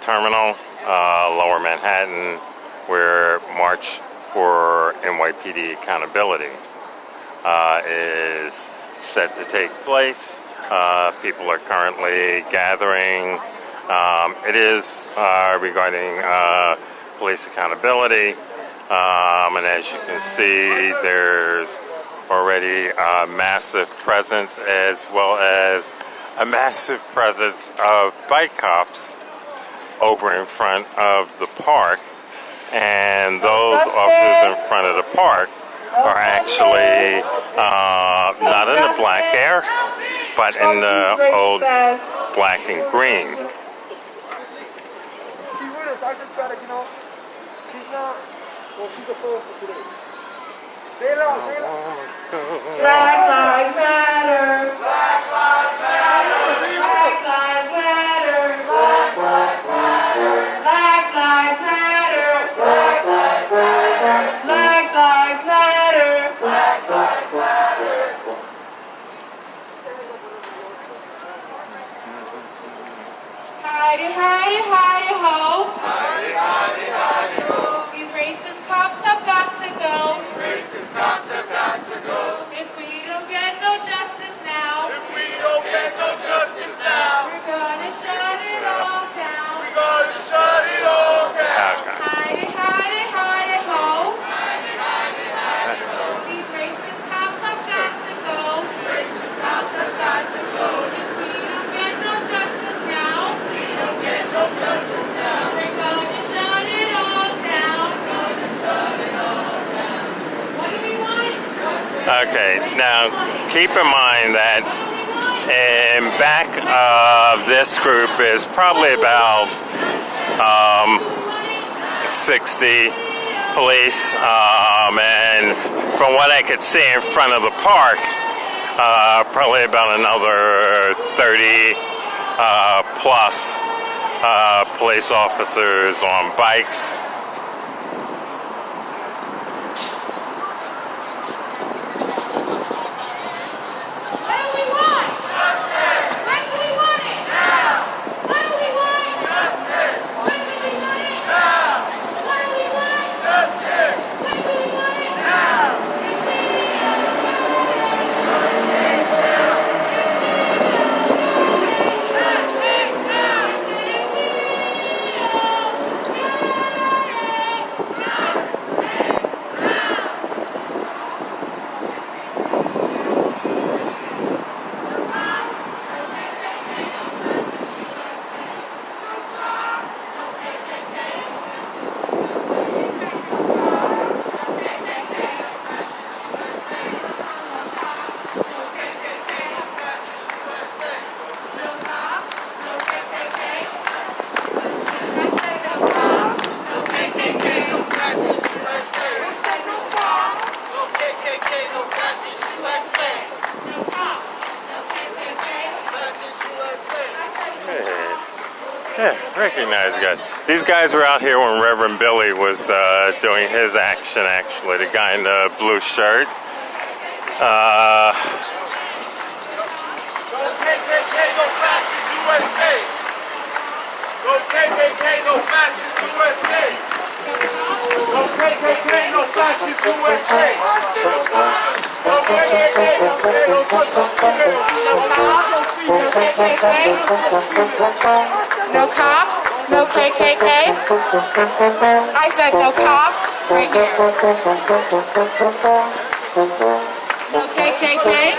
terminal, Lower Manhattan, where March for NYPD Accountability is set to take place. People are currently gathering. It is regarding police accountability, and as you can see, there's already a massive presence, as well as a massive presence of bike cops over in front of the park. And those officers in front of the park are actually not in the black hair, but in the old black and green. Black lives matter. Black lives matter. Black lives matter. Black lives matter. Black lives matter. Black lives matter. Black lives matter. Black lives matter. Hidey, hidey, hidey, ho. Hidey, hidey, hidey, ho. These racist cops have got to go. Racist cops have got to go. If we don't get no justice now. If we don't get no justice now. We're gonna shut it all down. We're gonna shut it all down. Hidey, hidey, hidey, ho. Hidey, hidey, hidey, ho. These racist cops have got to go. Racist cops have got to go. If we don't get no justice now. We don't get no justice now. We're gonna shut it all down. Gonna shut it all down. What do we want? Okay, now keep in mind that in back of this group is probably about 60 police, and from what I could see in front of the park, probably about another 30 plus police officers on bikes. Yeah, recognize guys. These guys were out here when Reverend Billy was doing his action, actually. The guy in the blue shirt. No KKK, no fascist USA. No KKK, no fascist USA. No KKK, no fascist USA. No KKK, no No cops, no KKK. I said no cops, right here. No KKK.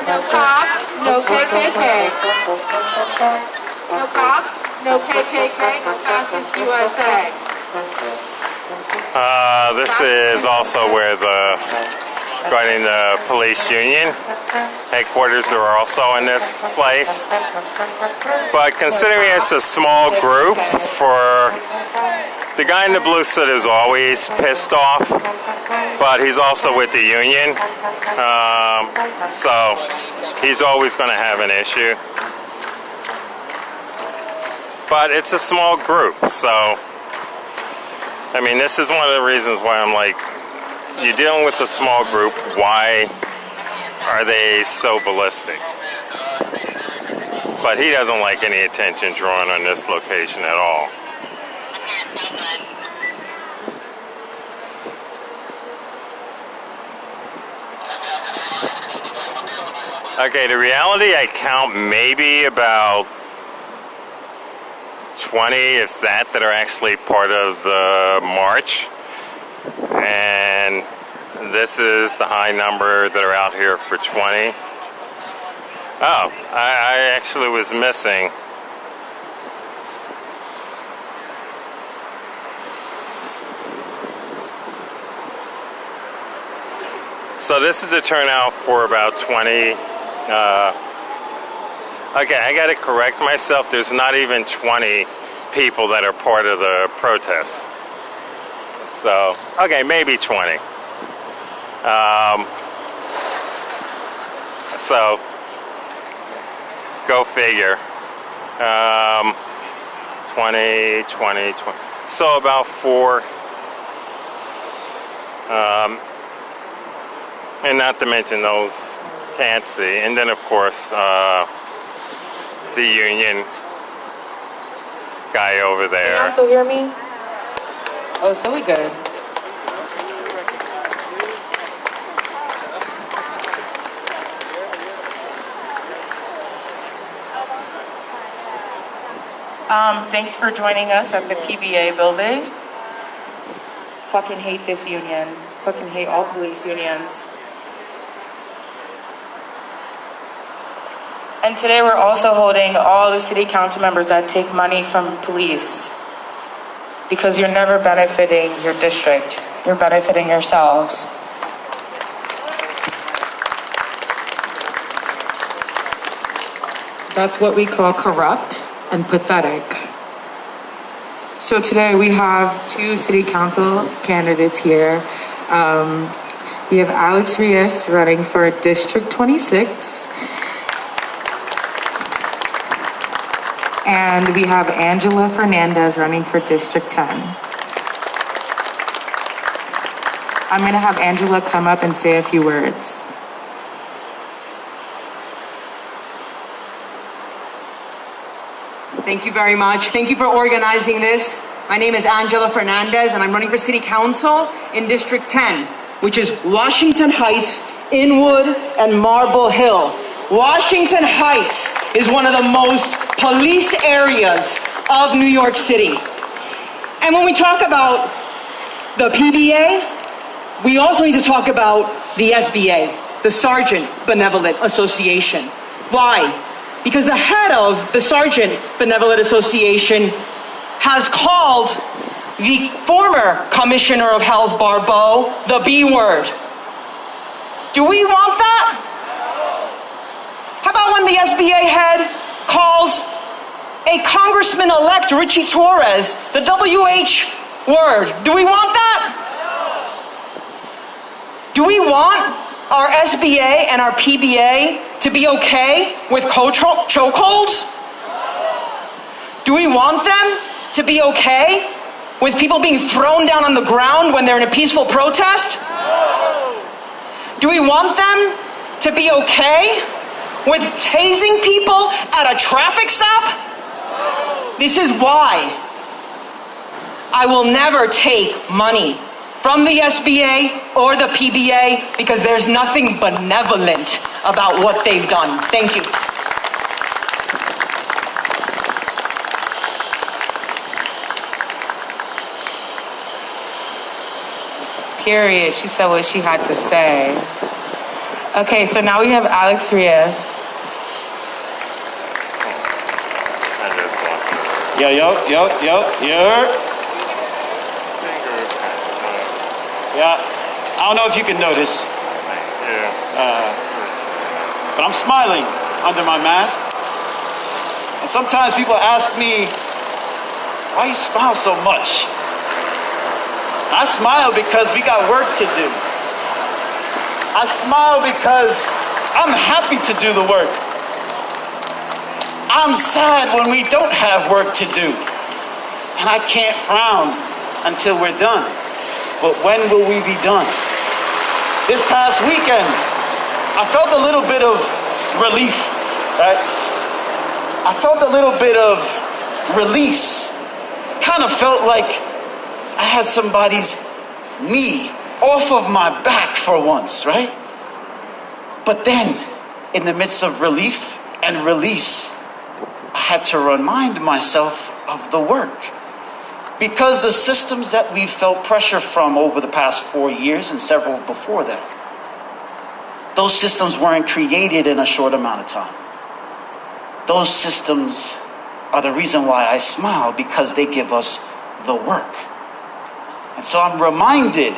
No cops, no KKK. No cops, no KKK, no fascist USA. This is also where regarding the police union headquarters are also in this place. But considering it's a small group, for the guy in the blue suit is always pissed off, but he's also with the union, so he's always going to have an issue. But it's a small group, so I mean, this is one of the reasons why I'm like, you're dealing with a small group, why are they so ballistic? But he doesn't like any attention drawn on this location at all. Okay, the reality, I count maybe about 20, if that are actually part of the march. And this is the high number that are out here for 20. Oh, I actually was missing. So this is the turnout for about 20. Okay, I got to correct myself. There's not even 20 people that are part of the protest. So, okay, maybe 20. So, go figure. 20. So about 4. And not to mention those can't see. And then, of course, the union guy over there. Can y'all still hear me? Oh, so we good. Thanks for joining us at the PBA building. Fucking hate this union. Fucking hate all police unions. And today we're also holding all the city council members that take money from police, because you're never benefiting your district. You're benefiting yourselves. That's what we call corrupt and pathetic. So today we have 2 city council candidates here. We have Alex Reyes running for District 26. And we have Angela Fernandez running for District 10. I'm gonna have Angela come up and say a few words. Thank you very much. Thank you for organizing this. My name is Angela Fernandez, and I'm running for City Council in District 10, which is Washington Heights, Inwood, and Marble Hill. Washington Heights is one of the most policed areas of New York City. And when we talk about the PBA, we also need to talk about the SBA, the Sergeant Benevolent Association. Why? Because the head of the Sergeant Benevolent Association has called the former Commissioner of Health, Barbeau, the B word. Do we want that? How about when the SBA head calls a Congressman-elect, Richie Torres, the WH word? Do we want that? Do we want our SBA and our PBA to be okay with chokeholds? Do we want them to be okay with people being thrown down on the ground when they're in a peaceful protest? Do we want them to be okay with tasing people at a traffic stop? This is why I will never take money from the SBA or the PBA, because there's nothing benevolent about what they've done. Thank you. Period. She said what she had to say. Okay, so now we have Alex Reyes. Yo. Yeah, I don't know if you can notice, but I'm smiling under my mask. And sometimes people ask me, why you smile so much? I smile because we got work to do. I smile because I'm happy to do the work. I'm sad when we don't have work to do. And I can't frown until we're done. But when will we be done? This past weekend, I felt a little bit of relief, right? I felt a little bit of release. Kind of felt like I had somebody's knee off of my back for once, right? But then, in the midst of relief and release, I had to remind myself of the work. Because the systems that we felt pressure from over the past 4 years and several before that, those systems weren't created in a short amount of time. Those systems are the reason why I smile, because they give us the work. And so I'm reminded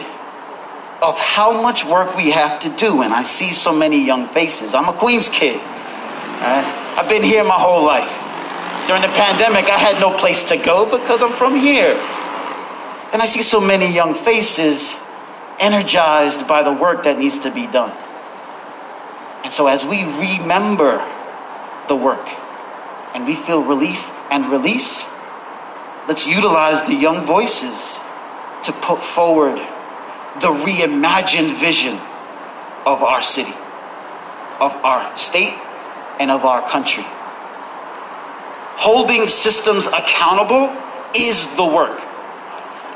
of how much work we have to do, and I see so many young faces. I'm a Queens kid. Right? I've been here my whole life. During the pandemic, I had no place to go because I'm from here. And I see so many young faces energized by the work that needs to be done. And so as we remember the work and we feel relief and release, let's utilize the young voices to put forward the reimagined vision of our city, of our state, and of our country. Holding systems accountable is the work.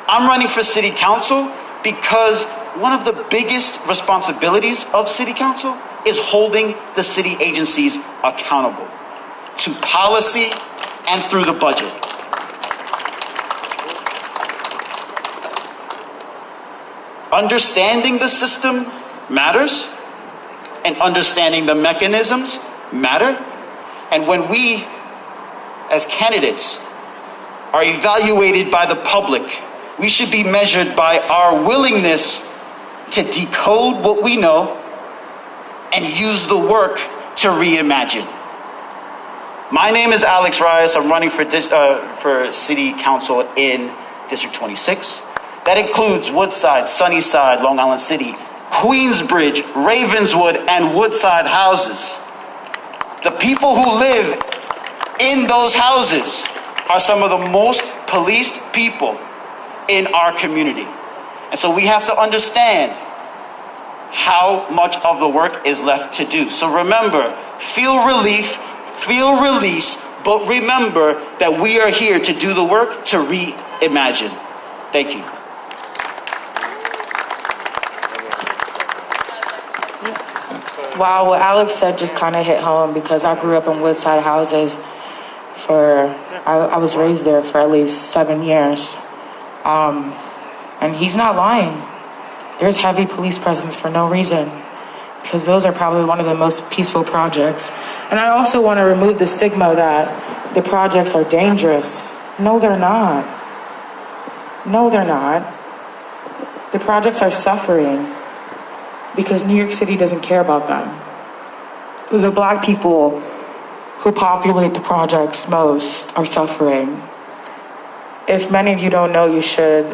I'm running for city council because one of the biggest responsibilities of city council is holding the city agencies accountable to policy and through the budget. Understanding the system matters, and understanding the mechanisms matter. And when we, as candidates, are evaluated by the public, we should be measured by our willingness to decode what we know and use the work to reimagine. My name is Alex Reyes. I'm running for City Council in District 26. That includes Woodside, Sunnyside, Long Island City, Queensbridge, Ravenswood, and Woodside houses. The people who live in those houses are some of the most policed people in our community. And so we have to understand how much of the work is left to do. So remember, feel relief, feel release, but remember that we are here to do the work to reimagine. Thank you. Wow, what Alex said just kind of hit home, because I grew up in Woodside houses I was raised there for at least 7 years. And he's not lying. There's heavy police presence for no reason, because those are probably one of the most peaceful projects. And I also want to remove the stigma that the projects are dangerous. No, they're not. No, they're not. The projects are suffering because New York City doesn't care about them. The Black people who populate the projects most are suffering. If many of you don't know, you should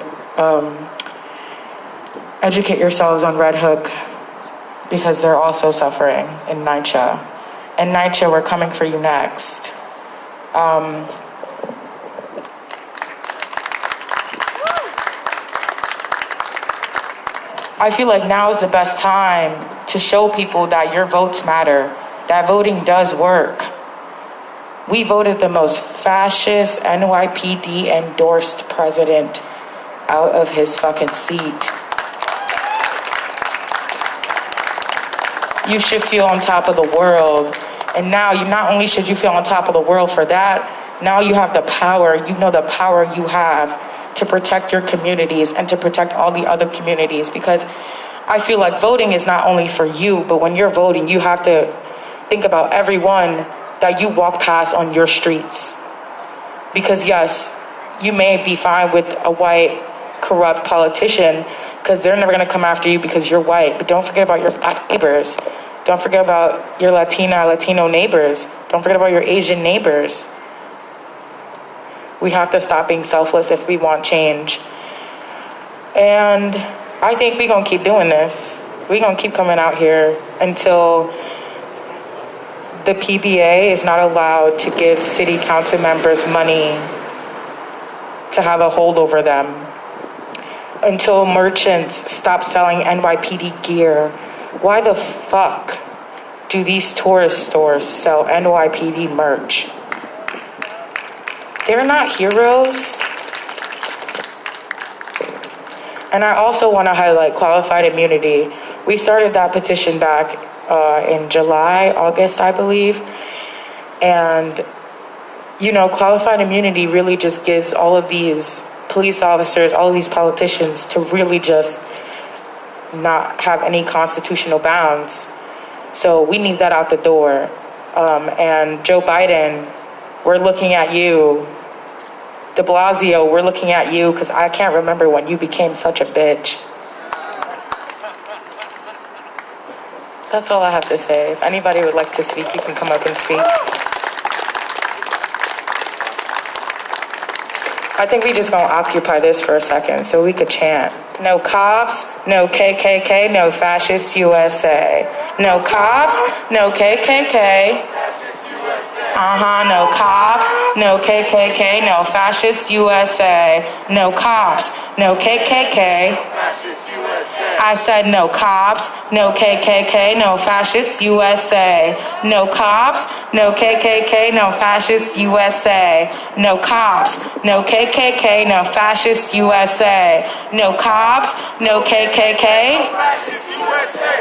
educate yourselves on Red Hook, because they're also suffering in NYCHA. And NYCHA, we're coming for you next. I feel like now is the best time to show people that your votes matter, that voting does work. We voted the most fascist NYPD endorsed president out of his fucking seat. You should feel on top of the world. And now you not only should you feel on top of the world for that, now you have the power, you know the power you have to protect your communities and to protect all the other communities. Because I feel like voting is not only for you, but when you're voting, you have to think about everyone that you walk past on your streets. Because yes, you may be fine with a white, corrupt politician, because they're never gonna come after you because you're white. But don't forget about your Black neighbors. Don't forget about your Latino neighbors. Don't forget about your Asian neighbors. We have to stop being selfless if we want change. And I think we're gonna keep doing this. We're gonna keep coming out here until the PBA is not allowed to give city council members money to have a hold over them. Until merchants stop selling NYPD gear. Why the fuck do these tourist stores sell NYPD merch? they're not heroes. And I also want to highlight qualified immunity. We started that petition back in July, August, I believe. And, you know, qualified immunity really just gives all of these police officers, all of these politicians to really just not have any constitutional bounds. So we need that out the door. And Joe Biden, we're looking at you. De Blasio, we're looking at you because I can't remember when you became such a bitch. That's all I have to say. If anybody would like to speak, you can come up and speak. I think we just gonna occupy this for a second so we could chant. No cops, no KKK, no fascist USA. No cops, no KKK. No cops, no KKK, no fascist USA. No cops, no KKK. I said no cops, no KKK, no fascist USA. No cops, no KKK, no fascist USA. No cops, no KKK, no fascist USA. No cops, no KKK.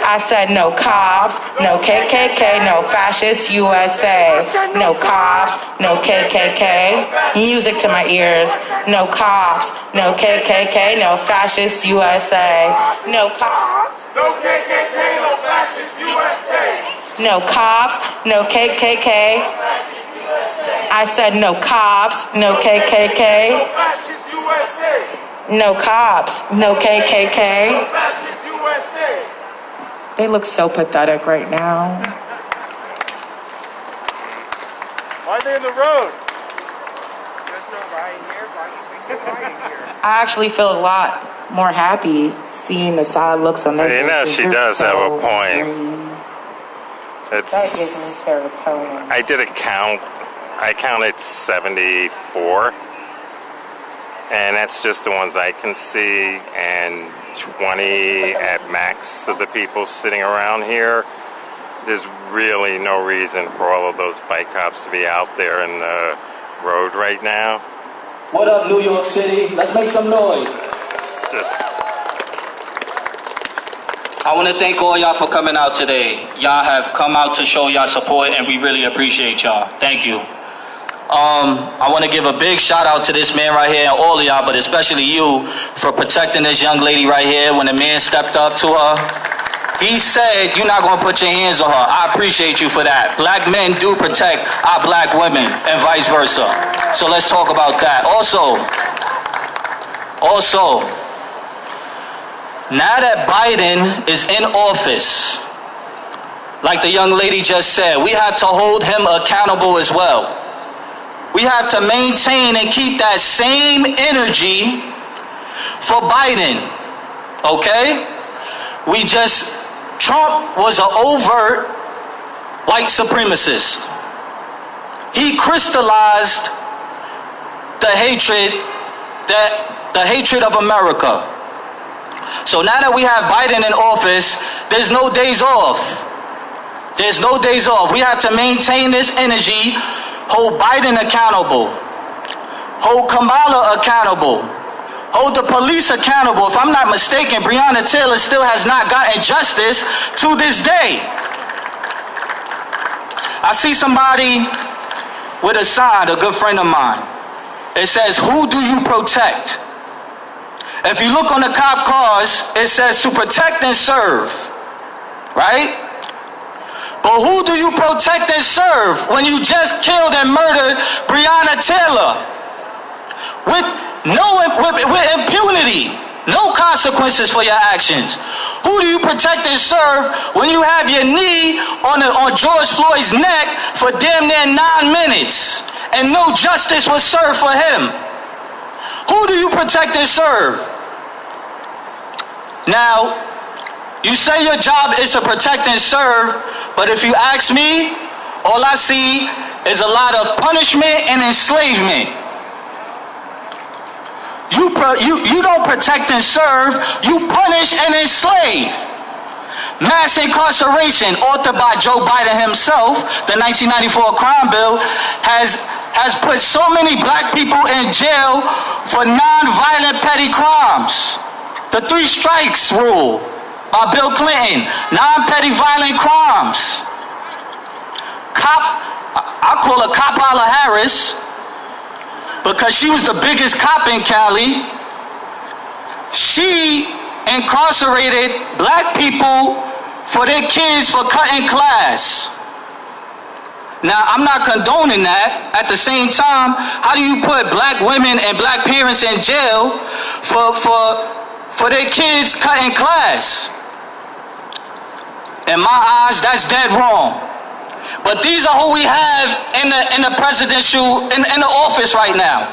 I said no cops, no KKK, no fascist USA. No cops, no KKK. Music to my ears. No cops, no KKK, no fascist USA. No cops, No KKK, no fascist USA. no cops, no KKK. I said no cops, no KKK. Fascist USA. No cops, no KKK. Fascist USA. They look so pathetic right now. Why are they in the road? There's no rioting here. Why you think you're rioting here? I actually feel a lot more happy seeing the sad looks on their faces. You know, she They're does have a so point. green. That gives It's. me serotonin. I did a count. I counted 74. And that's just the ones I can see. And 20 at max of the people sitting around here. There's really no reason for all of those bike cops to be out there in the road right now. What up, New York City? Let's make some noise. It's just. I want to thank all y'all for coming out today. Y'all have come out to show y'all support, and we really appreciate y'all. Thank you. I want to give a big shout out to this man right here, and all of y'all, but especially you, for protecting this young lady right here when the man stepped up to her. He said, you're not going to put your hands on her. I appreciate you for that. Black men do protect our black women and vice versa. So let's talk about that. Also, now that Biden is in office, like the young lady just said, we have to hold him accountable as well. We have to maintain and keep that same energy for Biden, okay? Trump was an overt white supremacist. He crystallized the hatred of America. So now that we have Biden in office, there's no days off. There's no days off. We have to maintain this energy, hold Biden accountable, hold Kamala accountable, hold the police accountable. If I'm not mistaken, Breonna Taylor still has not gotten justice to this day. I see somebody with a sign, a good friend of mine. It says, who do you protect? If you look on the cop cars, it says to protect and serve, right? But who do you protect and serve when you just killed and murdered Breonna Taylor with impunity, no consequences for your actions? Who do you protect and serve when you have your knee on George Floyd's neck for damn near 9 minutes and no justice was served for him? Who do you protect and serve? Now, you say your job is to protect and serve, but if you ask me, all I see is a lot of punishment and enslavement. You don't protect and serve, you punish and enslave. Mass incarceration, authored by Joe Biden himself, the 1994 crime bill, has has put so many black people in jail for non-violent petty crimes. The 3 strikes rule by Bill Clinton, non-petty violent crimes. I call her Kamala Harris because she was the biggest cop in Cali. She incarcerated black people for their kids for cutting class. Now, I'm not condoning that. At the same time, how do you put black women and black parents in jail for their kids cutting class? In my eyes, that's dead wrong. But these are who we have in the presidential, in the office right now.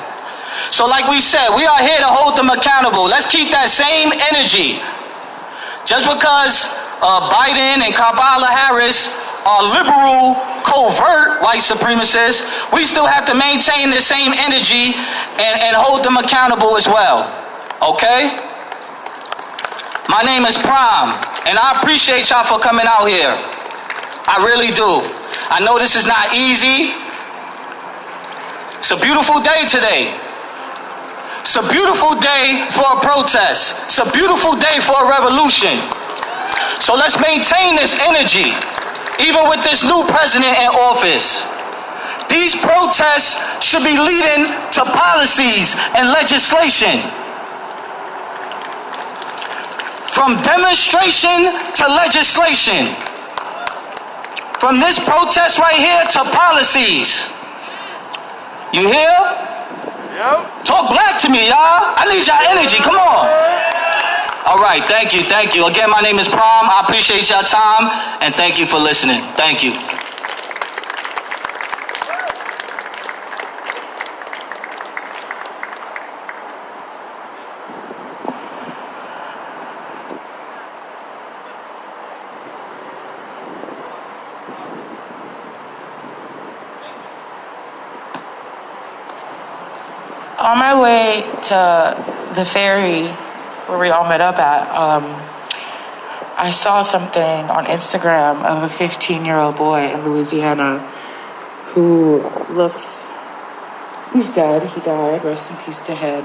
So like we said, we are here to hold them accountable. Let's keep that same energy. Just because Biden and Kamala Harris are liberal, covert white supremacists, we still have to maintain the same energy and hold them accountable as well. Okay? My name is Prime, and I appreciate y'all for coming out here. I really do. I know this is not easy. It's a beautiful day today. It's a beautiful day for a protest. It's a beautiful day for a revolution. So let's maintain this energy, even with this new president in office. These protests should be leading to policies and legislation. From demonstration to legislation. From this protest right here to policies. You hear? Yep. Talk black to me, y'all. I need y'all energy. Come on. All right, thank you, thank you. Again, my name is Prom. I appreciate y'all time, and thank you for listening. Thank you. On my way to the ferry where we all met up at, I saw something on Instagram of a 15-year-old boy in Louisiana who he's dead, he died, rest in peace to him.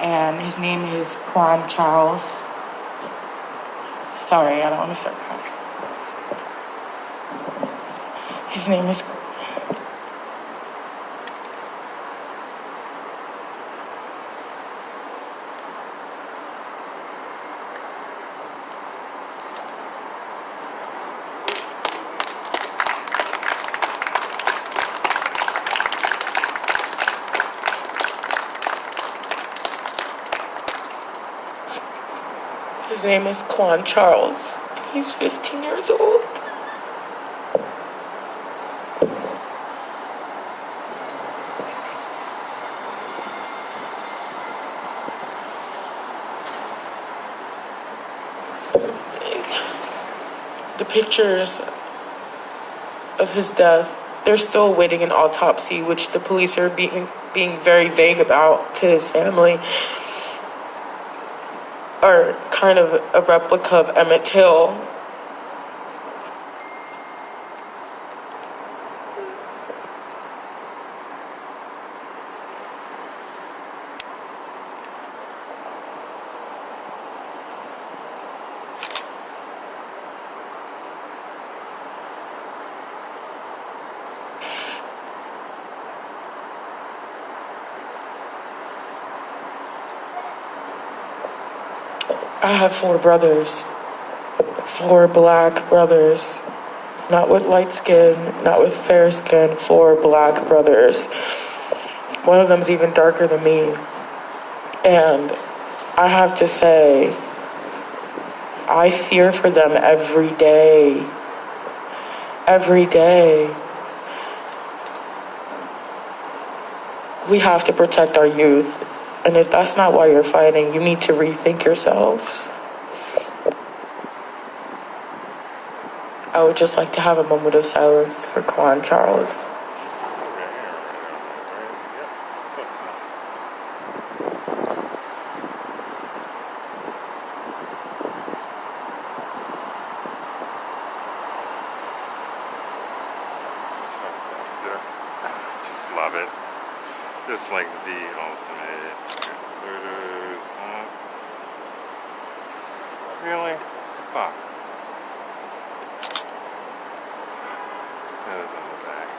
And his name is Quan Charles. Sorry, I don't want to start crying. His name is His name is Quan Charles. He's 15 years old. The pictures of his death, they're still awaiting an autopsy, which the police are being very vague about to his family. Are kind of a replica of Emmett Till. I have 4 brothers, 4 black brothers, not with light skin, not with fair skin, 4 black brothers. One of them's even darker than me. And I have to say, I fear for them every day. Every day. We have to protect our youth. And if that's not why you're fighting, you need to rethink yourselves. I would just like to have a moment of silence for Quan Charles. Just love it. just like the ultimate looters. Really? Fuck. That is on the back.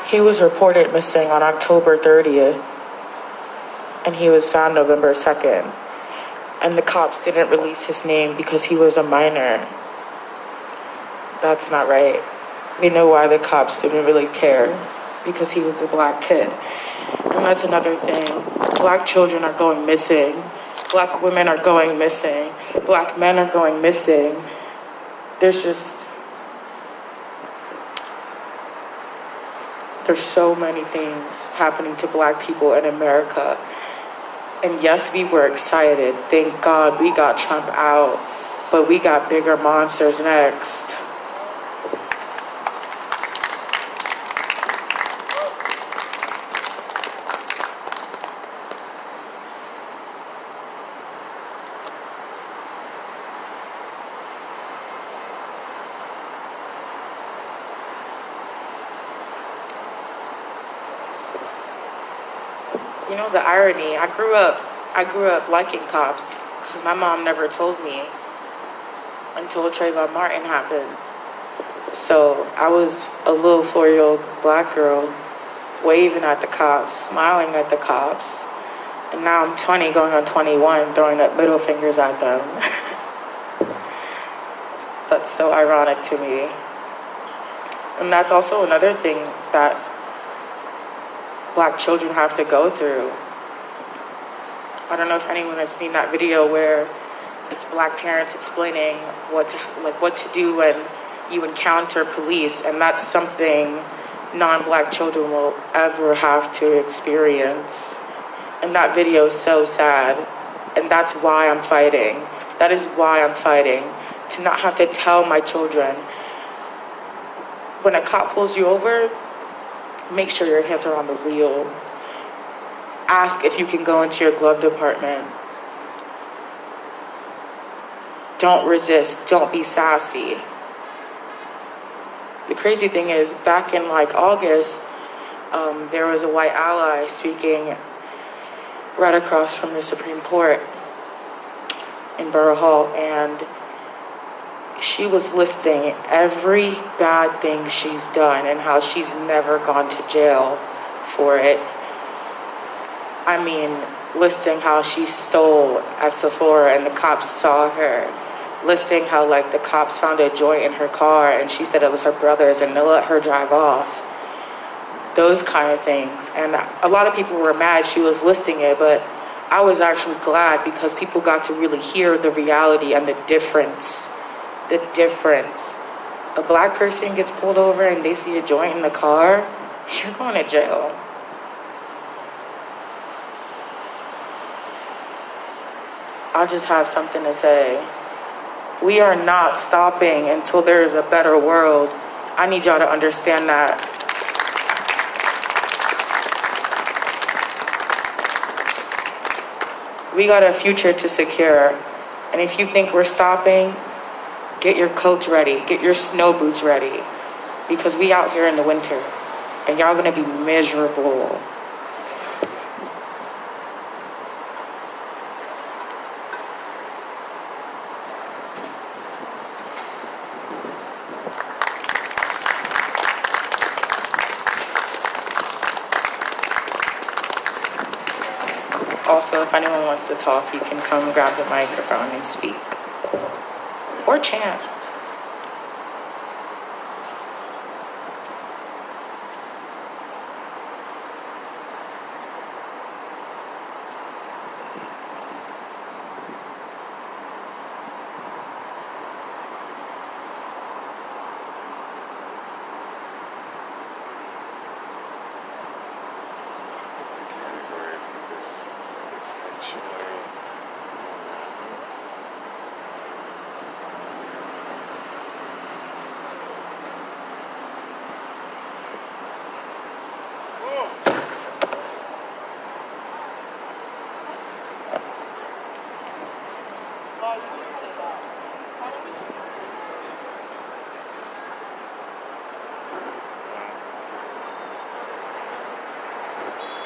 He was reported missing on October 30th, and he was found November 2nd. And the cops didn't release his name because he was a minor. That's not right. We know why the cops didn't really care, because he was a black kid. And that's another thing. Black children are going missing. Black women are going missing. Black men are going missing. There's so many things happening to black people in America. And yes, we were excited. Thank God we got Trump out, but we got bigger monsters next. You know the irony, I grew up liking cops because my mom never told me until Trayvon Martin happened. So I was a little 4-year-old black girl waving at the cops, smiling at the cops. And now I'm 20 going on 21 throwing up middle fingers at them. That's so ironic to me. And that's also another thing that black children have to go through. I don't know if anyone has seen that video where it's black parents explaining what to do when you encounter police, and that's something non-black children will ever have to experience. And that video is so sad, and that's why I'm fighting. That is why I'm fighting, to not have to tell my children, when a cop pulls you over, make sure your hands are on the wheel. Ask if you can go into your glove compartment. Don't resist. Don't be sassy. The crazy thing is, back in August, there was a white ally speaking right across from the Supreme Court in Borough Hall, and she was listing every bad thing she's done and how she's never gone to jail for it. I mean, listing how she stole at Sephora and the cops saw her. Listing how the cops found a joint in her car and she said it was her brother's and they let her drive off. Those kind of things. And a lot of people were mad she was listing it, but I was actually glad because people got to really hear the reality and the difference. The difference. A black person gets pulled over and they see a joint in the car, you're going to jail. I just have something to say. We are not stopping until there is a better world. I need y'all to understand that. We got a future to secure. And if you think we're stopping, get your coats ready, get your snow boots ready, because we out here in the winter, and y'all gonna be miserable. Also, if anyone wants to talk, you can come grab the microphone and speak. Or chant.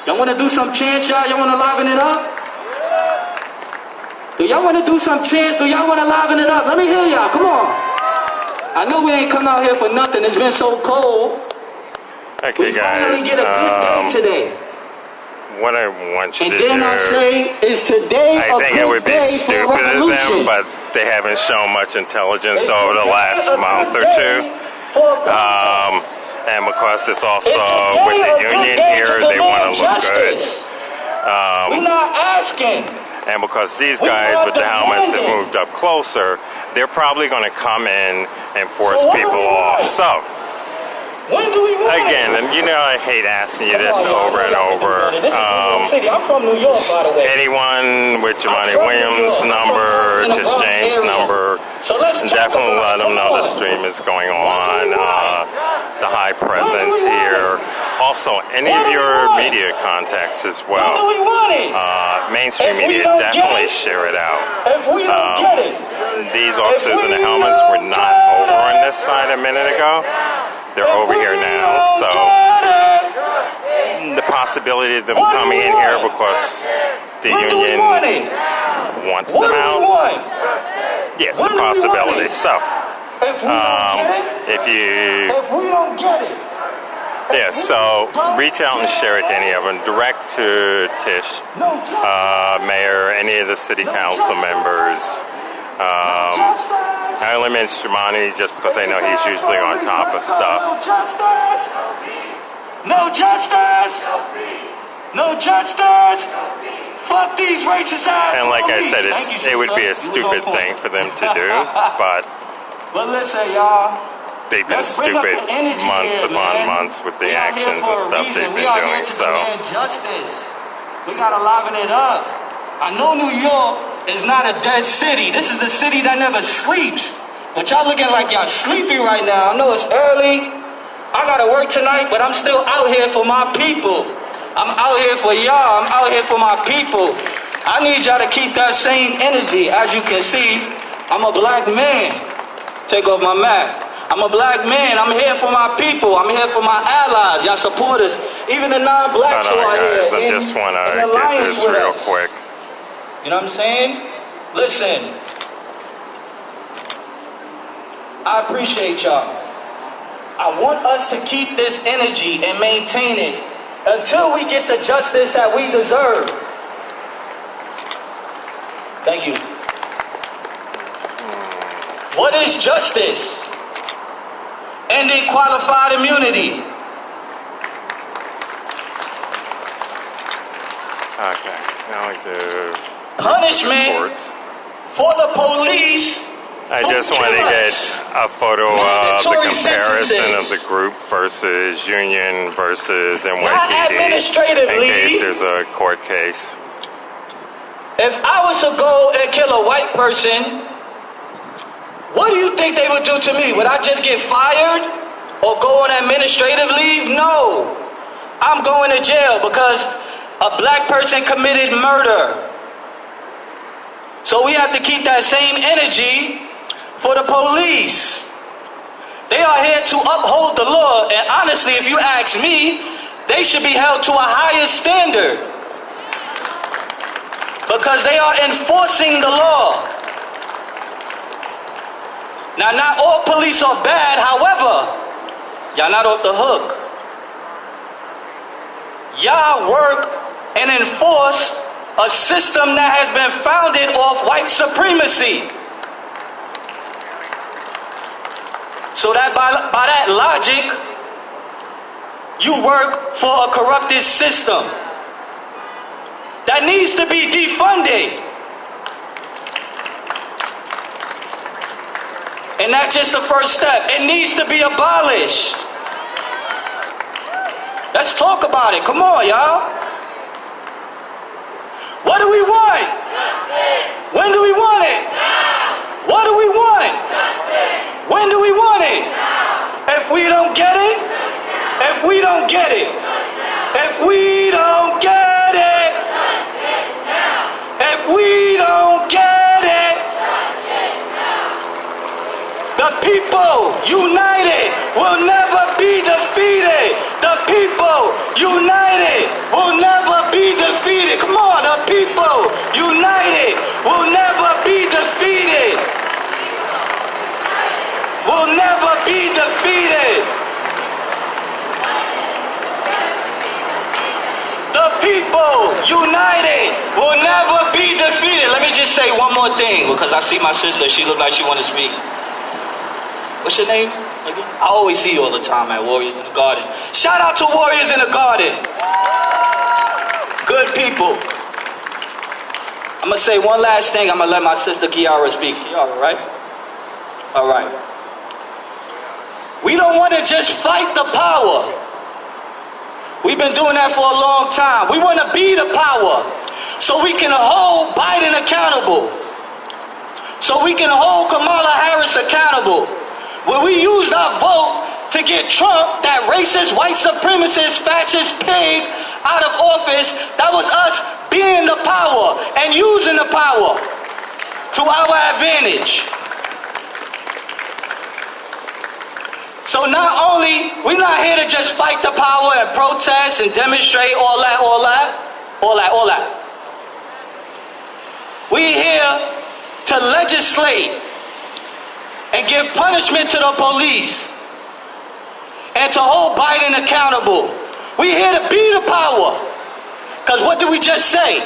Y'all want to do some chants, y'all? Y'all want to liven it up? Do y'all want to do some chants? Do y'all want to liven it up? Let me hear y'all. Come on. I know we ain't come out here for nothing. It's been so cold. Okay, we finally guys. get a good day today. What I want you And to then do, I say, is today I a think good it would be day for stupid of revolution? them, but they haven't shown much intelligence over the last month or two. And because it's also with the union here, they want to look good. We're not asking. And because these guys with the helmets have moved up closer, they're probably going to come in and force people off. So, When do we want again, and you know I hate asking you this over and over. This is New York City. I'm from New York, by the way. Anyone with Jamani Williams' number, Tish James' number, definitely let them know the stream is going on. The high presence here. Also, any of your media contacts as well. When do we want it? Mainstream media, definitely share it out. If we don't get it. These officers in the helmets were not over on this side a minute ago. They're over here now, so the possibility of them coming in here because the union wants them out, yes, a possibility. So, if you, yeah, so reach out and share it to any of them. Direct to Tish, Mayor, any of the city council members. I only mention Jamani just because I know he's usually on top of stuff. No justice! No justice! Fuck these racist ass And like I police. said, it would be a stupid thing for them to do, but listen, y'all. they've been stupid months upon months with the actions and stuff they've been doing. So justice. We gotta liven it up. I know New York is not a dead city. This is the city that never sleeps. But y'all looking like y'all sleepy right now. I know it's early. I gotta work tonight, but I'm still out here for my people. I'm out here for y'all. I'm out here for my people. I need y'all to keep that same energy. As you can see, I'm a black man. Take off my mask. I'm a black man. I'm here for my people. I'm here for my allies, y'all supporters, even the non-blacks who are guys, here. I just want to get this real quick. You know what I'm saying? Listen, I appreciate y'all. I want us to keep this energy and maintain it until we get the justice that we deserve. Thank you. What is justice? Ending qualified immunity. Okay, now we do punishment for the police. I just want to get a photo of the comparison of the group versus union versus NYPD in case there's a court case. If I was to go and kill a white person, what do you think they would do to me? Would I just get fired or go on administrative leave? No. I'm going to jail because a black person committed murder. So we have to keep that same energy for the police. They are here to uphold the law, and honestly, if you ask me, they should be held to a higher standard because they are enforcing the law. Now, not all police are bad, however, y'all not off the hook. Y'all work and enforce a system that has been founded off white supremacy. So that by that logic, you work for a corrupted system that needs to be defunded. And that's just the first step. It needs to be abolished. Let's talk about it. Come on, y'all. What do we want? Justice. When do we want it? Now. What do we want? Justice. When do we want it? Now. If we don't get it, if we don't get it, if we don't get it, if we don't get it, the people united will never be defeated. The people united will never be defeated. Come on, the people united will never be defeated. Will never be defeated. The people united will never be defeated. Let me just say one more thing, because I see my sister. She looks like she want to speak. What's your name? I always see you all the time at Warriors in the Garden. Shout out to Warriors in the Garden. Good people. I'm going to say one last thing. I'm going to let my sister Kiara speak. Kiara, right? All right. We don't want to just fight the power. We've been doing that for a long time. We want to be the power so we can hold Biden accountable. So we can hold Kamala Harris accountable. When we used our vote to get Trump, that racist, white supremacist, fascist pig, out of office, that was us being the power and using the power to our advantage. So not only, we're not here to just fight the power and protest and demonstrate all that. We're here to legislate and give punishment to the police and to hold Biden accountable. We're here to be the power. Because what did we just say?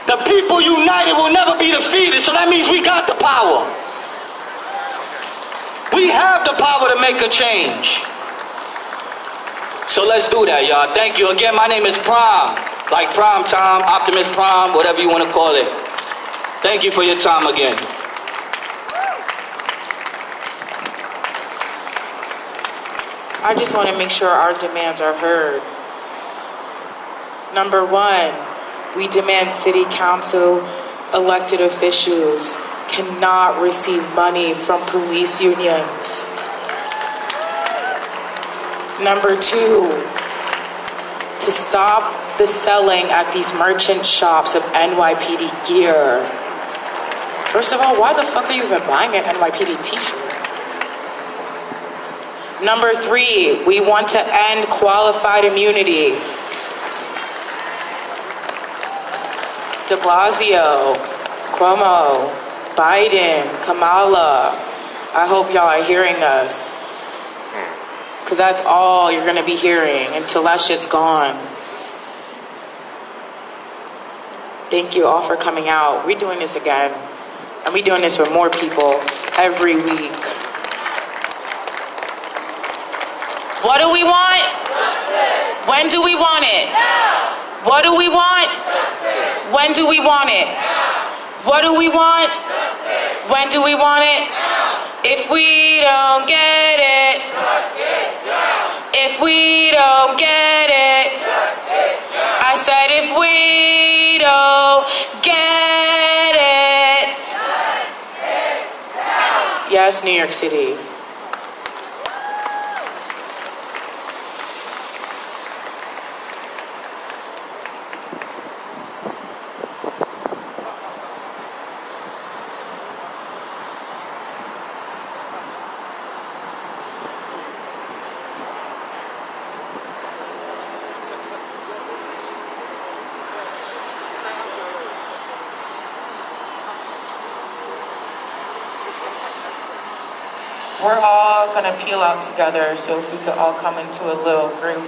The people united will never be defeated. So that means we got the power. We have the power to make a change. So let's do that, y'all. Thank you. Again, my name is Prime. Like Prime Time, Optimus Prime, whatever you want to call it. Thank you for your time again. I just want to make sure our demands are heard. Number one, we demand city council elected officials cannot receive money from police unions. Number two, to stop the selling at these merchant shops of NYPD gear. First of all, why the fuck are you even buying an NYPD t-shirt? Number three, we want to end qualified immunity. De Blasio, Cuomo, Biden, Kamala, I hope y'all are hearing us. Because that's all you're going to be hearing until that shit's gone. Thank you all for coming out. We're doing this again. And we're doing this with more people every week. What do we want? Justice. When do we want it? Now. What do we want? Justice. When do we want it? Now. What do we want? Justice. When do we want it? Now. If we don't get it. Justice. If we don't get it. Justice. I said if we don't get it. Justice. Yes, New York City. We're all gonna peel out together, so if we could all come into a little group.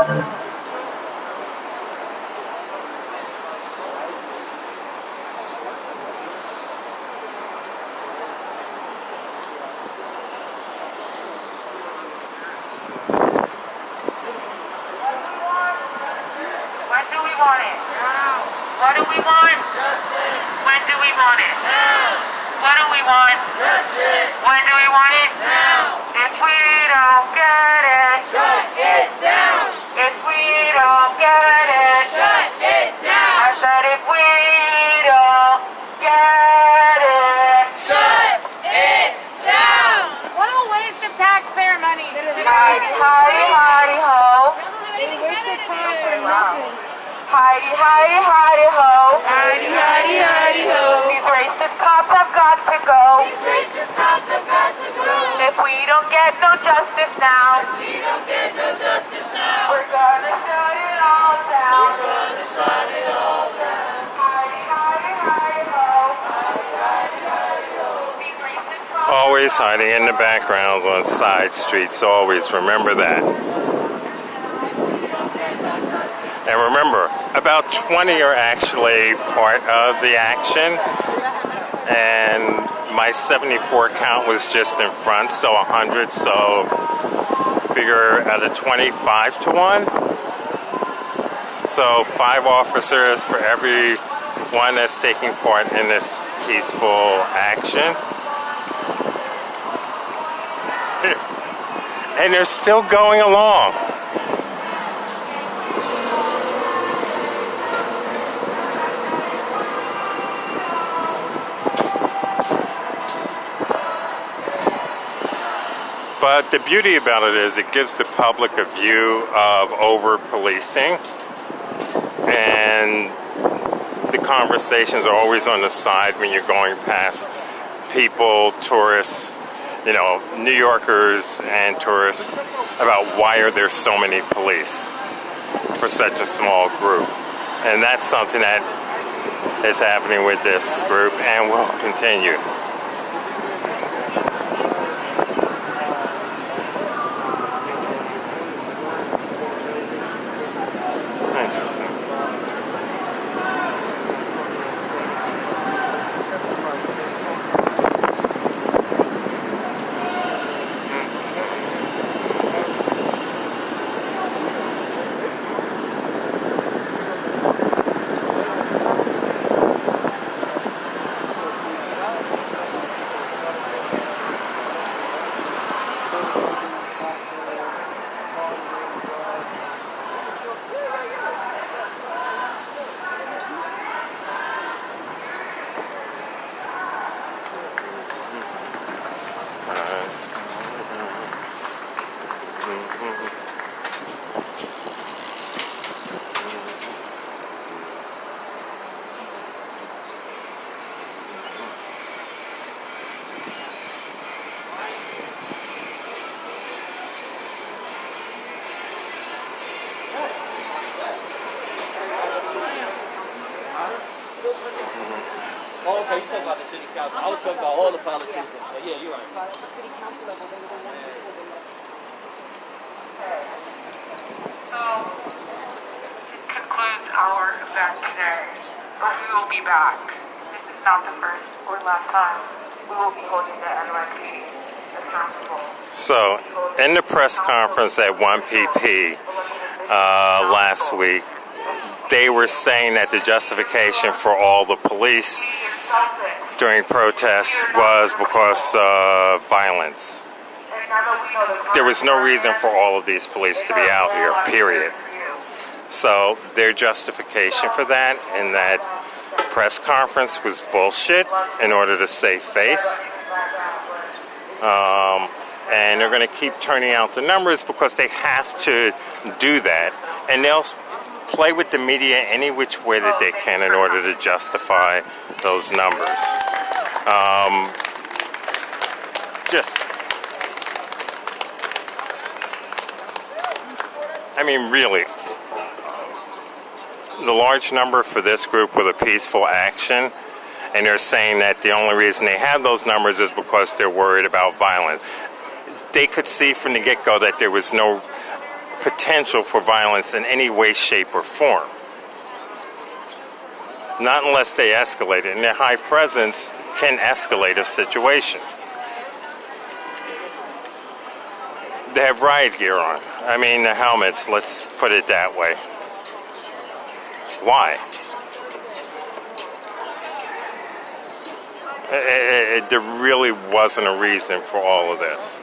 When do we want it? Now. What do we want? Justice. When do we want it? Now. What do we want? Justice. When do we want it? Now. If we don't get it, shut it down. If we don't get it, shut it down. I said if we don't get it, shut it down. What a waste of taxpayer money. Heidi, Heidi, Heidi, ho. They wasted time for nothing. Heidi, Heidi, Heidi, ho. Heidi, Heidi, Heidi, ho. These racist cops have got to go. These racist cops have got to go. If we don't get no justice now, if we don't get no justice now, we're gonna shut it all down. We're gonna shut it all down. Heidi, Heidi, Heidi, ho. Heidi, Heidi, Heidi, ho. These racist cops Always hiding in the backgrounds on side streets. Always remember that. And remember, about 20 are actually part of the action, and my 74 count was just in front, so 100, so figure out of 20, 5 to 1. So 5 officers for every one that's taking part in this peaceful action. And they're still going along. But the beauty about it is it gives the public a view of over-policing, and the conversations are always on the side when you're going past people, tourists, you know, New Yorkers and tourists, about why are there so many police for such a small group. And that's something that is happening with this group and will continue. Oh, okay, you talking about the city council. I was talking about all the politicians. Yeah, you're right. So, this concludes our event today, but we will be back. This is not the first or last time we will be holding the NYPD accountable. So, in the press conference at 1PP last week, they were saying that the justification for all the police during protests was because of violence. There was no reason for all of these police to be out here, period. So their justification for that in that press conference was bullshit in order to save face. And they're going to keep turning out the numbers because they have to do that. And they'll play with the media any which way that they can in order to justify those numbers. I mean, really, the large number for this group with a peaceful action, and they're saying that the only reason they have those numbers is because they're worried about violence. They could see from the get-go that there was no potential for violence in any way, shape, or form. Not unless they escalate it, and their high presence can escalate a situation. They have riot gear on. I mean, the helmets, let's put it that way. Why? There really wasn't a reason for all of this.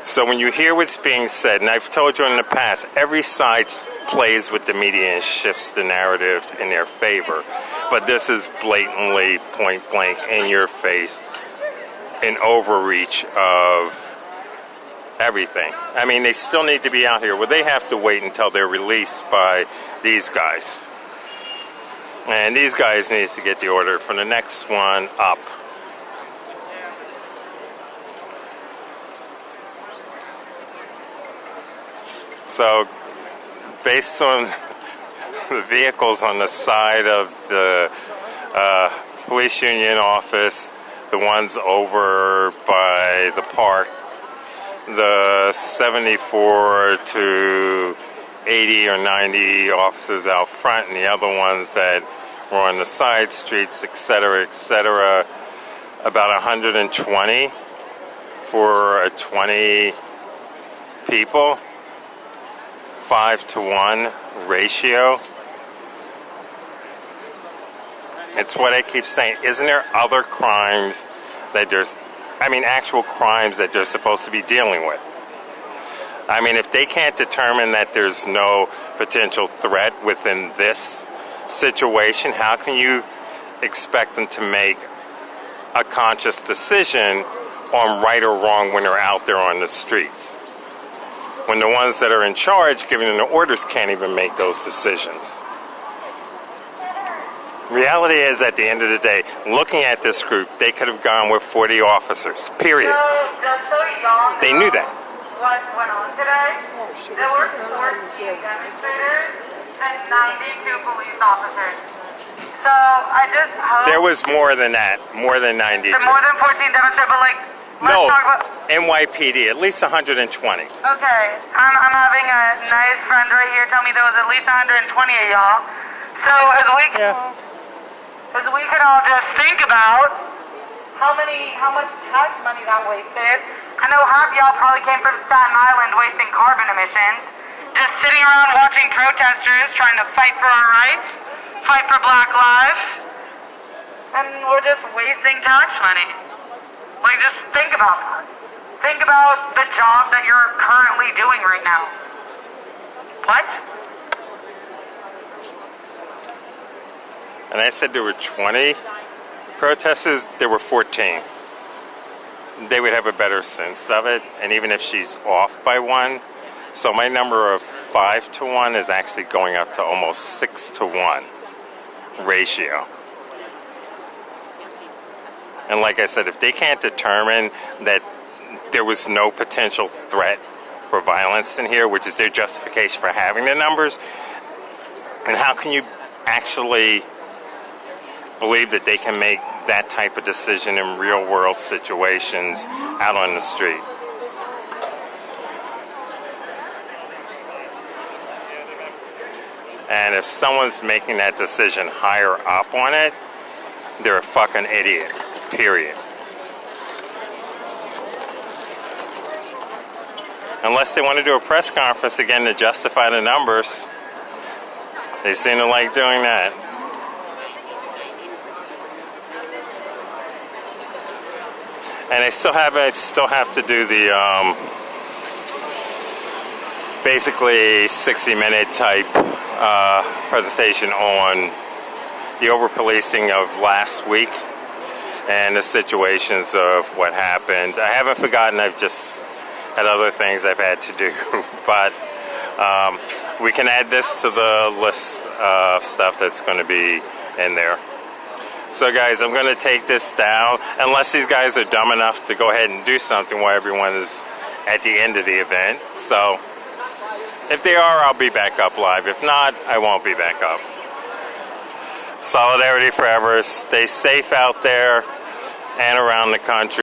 So when you hear what's being said, and I've told you in the past, every side plays with the media and shifts the narrative in their favor. But this is blatantly, point blank, in your face, an overreach of everything. I mean, they still need to be out here. Well, they have to wait until they're released by these guys. And these guys need to get the order for the next one up. So, based on the vehicles on the side of the police union office, the ones over by the park, the 74 to 80 or 90 officers out front, and the other ones that were on the side streets, etc., about 120 for a 20 people, 5-to-1 ratio. It's what I keep saying. Isn't there other crimes that actual crimes that they're supposed to be dealing with? I mean, if they can't determine that there's no potential threat within this situation, how can you expect them to make a conscious decision on right or wrong when they're out there on the streets? When the ones that are in charge, giving them the orders, can't even make those decisions. Reality is, at the end of the day, looking at this group, they could have gone with 40 officers, period. They knew that. What went on today? There were 14 demonstrators and 92 police officers. So I just hope... There was more than that, more than 92. More than 14 demonstrators, but like, let's talk about... NYPD, at least 120. Okay, I'm having a nice friend right here tell me there was at least 120 of y'all. So as we could all just think about how much tax money that wasted. I know half y'all probably came from Staten Island wasting carbon emissions, just sitting around watching protesters trying to fight for our rights, fight for Black lives, and we're just wasting tax money. Like, just think about that. Think about the job that you're currently doing right now. What? And I said there were 20 protesters, there were 14. They would have a better sense of it, and even if she's off by one, so my number of 5-to-1 is actually going up to almost 6-to-1 ratio. And like I said, if they can't determine that there was no potential threat for violence in here, which is their justification for having the numbers, and how can you actually believe that they can make that type of decision in real world situations out on the street? And if someone's making that decision higher up on it, they're a fucking idiot, period. Unless they want to do a press conference again to justify the numbers. They seem to like doing that. And I still have to do the basically 60-minute type presentation on the over-policing of last week and the situations of what happened. I haven't forgotten. I've just had other things I've had to do, but we can add this to the list of stuff that's going to be in there. So guys, I'm going to take this down, unless these guys are dumb enough to go ahead and do something while everyone is at the end of the event. So if they are, I'll be back up live. If not, I won't be back up. Solidarity forever. Stay safe out there and around the country.